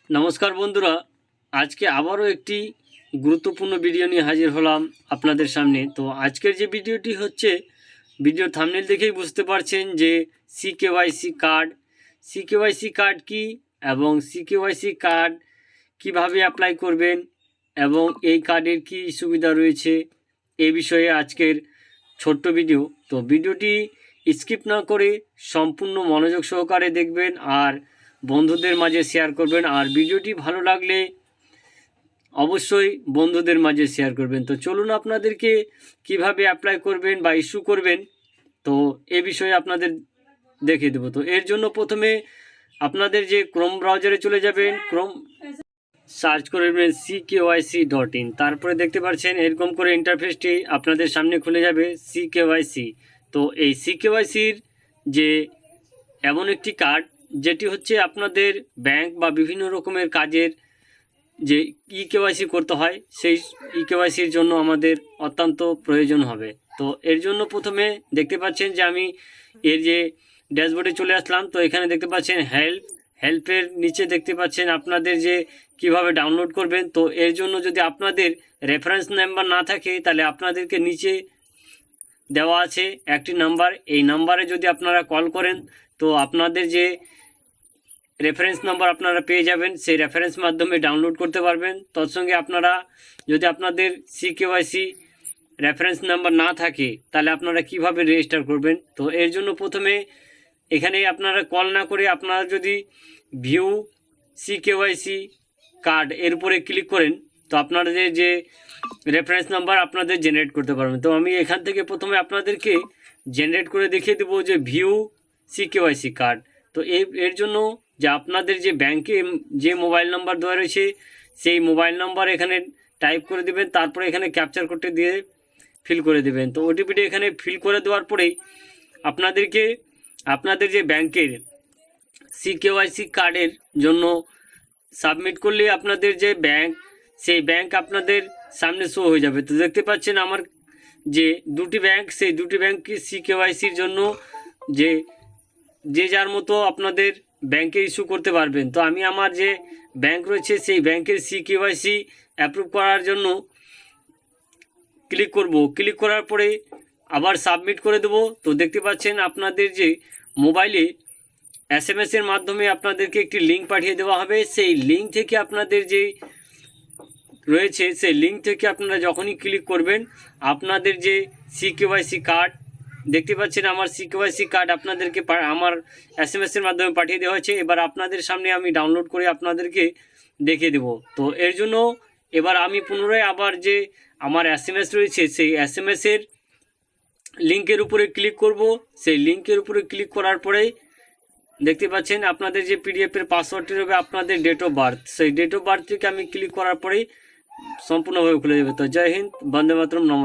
নমস্কার বন্ধুরা, আজকে আবারও একটি গুরুত্বপূর্ণ ভিডিও নিয়ে হাজির হলাম আপনাদের সামনে। তো আজকের যে ভিডিওটি হচ্ছে, ভিডিও থাম্বনেল দেখেই বুঝতে পারছেন যে সিকেওয়াইসি কার্ড কি এবং সিকেওয়াইসি কার্ড কিভাবে অ্যাপ্লাই করবেন এবং এই কার্ডের কি সুবিধা রয়েছে এই বিষয়ে আজকের ছোট্ট ভিডিও। তো ভিডিওটি স্কিপ না করে সম্পূর্ণ মনোযোগ সহকারে দেখবেন আর বন্ধুদের মাঝে শেয়ার করবেন। আর ভিডিওটি ভালো লাগলে অবশ্যই বন্ধুদের মাঝে শেয়ার করবেন। তো চলুন আপনাদেরকে কিভাবে অ্যাপ্লাই করবেন বা ইস্যু করবেন তো এ বিষয়ে আপনাদের দেখিয়ে দেবো। তো এর জন্য প্রথমে আপনাদের যে ক্রোম ব্রাউজারে চলে যাবেন, ক্রোম সার্চ করবেন CKYC.in। তারপরে দেখতে পাচ্ছেন এরকম করে ইন্টারফেসটি আপনাদের সামনে খুলে যাবে CKYC। তো এই CKYCর যে এমন একটি কার্ড যেটি হচ্ছে আপনাদের ব্যাংক বা বিভিন্ন রকমের কাজের যে কেওয়াইসি করতে হয়, সেই কেওয়াইসির জন্য আমাদের অত্যন্ত প্রয়োজন হবে। তো এর জন্য প্রথমে দেখতে পাচ্ছেন যে আমি এর যে ড্যাশবোর্ডে চলে আসলাম। তো এখানে দেখতে পাচ্ছেন হেল্পের নিচে দেখতে পাচ্ছেন আপনাদের যে কিভাবে ডাউনলোড করবেন। তো এর জন্য যদি আপনাদের রেফারেন্স নাম্বার না থাকে তাহলে আপনাদেরকে নিচে দেওয়া আছে একটি নাম্বার, এই নাম্বারে যদি আপনারা কল করেন তো আপনাদের যে রেফারেন্স নাম্বার আপনারা পেয়ে যাবেন, সেই রেফারেন্স মাধ্যমে ডাউনলোড করতে পারবেন। তৎসঙ্গে আপনারা যদি আপনাদের CKYC রেফারেন্স নাম্বার না থাকে তাহলে আপনারা কিভাবে রেজিস্টার করবেন। তো এর জন্য প্রথমে এখানে আপনারা কল না করে আপনারা যদি ভিউ CKYC কার্ড এর উপরে ক্লিক করেন তো আপনাদের যে রেফারেন্স নাম্বার আপনাদের জেনারেট করতে পারবেন। তো আমি এখান থেকে প্রথমে আপনাদেরকে জেনারেট করে দেখিয়ে দেবো যে ভিউ CKYC কার্ড। তো এর জন্য যে আপনাদের যে ব্যাংকে যে মোবাইল নাম্বার দেওয়া রয়েছে সেই মোবাইল নাম্বার এখানে টাইপ করে দেবেন, তারপরে এখানে ক্যাপচার করতে দিয়ে ফিল করে দেবেন। তো ওটিপিটা এখানে ফিল করে দেওয়ার পরেই আপনাদেরকে আপনাদের যে ব্যাংকের CKYC কার্ডের জন্য সাবমিট করলে আপনাদের যে ব্যাংক, সেই ব্যাংক আপনাদের সামনে শো হয়ে যাবে। তো দেখতে পাচ্ছেন আমার যে দুটি ব্যাংক, সেই দুটি ব্যাংককে CKYCর জন্য যে যার মতো আপনাদের ব্যাংকে ইস্যু করতে পারবেন। তো আমি আমার যে ব্যাংক রয়েছে সেই ব্যাংকের CKYC অ্যাপ্রুভ করার জন্য ক্লিক করব। ক্লিক করার পরে আবার সাবমিট করে দেব। তো দেখতে পাচ্ছেন আপনাদের যে মোবাইলে SMS এর মাধ্যমে আপনাদেরকে একটি লিঙ্ক পাঠিয়ে দেওয়া হবে। সেই লিঙ্ক থেকে আপনাদের যে রয়েছে সেই লিঙ্ক থেকে আপনারা যখনই ক্লিক করবেন আপনাদের যে CKYC কার্ড দেখতে পাচ্ছেন, আমার CKYC কার্ড আপনাদেরকে আমার SMS এর মাধ্যমে পাঠিয়ে দেওয়া হয়েছে। এবার আপনাদের সামনে আমি ডাউনলোড করে আপনাদেরকে দেখিয়ে দেব। তো এর জন্য এবার আমি পুনরায় আবার যে আমার SMS রয়েছে সেই SMS এর লিঙ্কের উপরে ক্লিক করব। সেই লিঙ্কের উপরে ক্লিক করার পরেই দেখতে পাচ্ছেন আপনাদের যে PDF এর পাসওয়ার্ডটি হবে আপনাদের ডেট অফ বার্থ, সেই ডেট অফ বার্থ থেকে আমি ক্লিক করার পরেই সম্পূর্ণভাবে খুলে যাবে। তো জয় হিন্দ, বন্দে মাতরম, নমস্কার।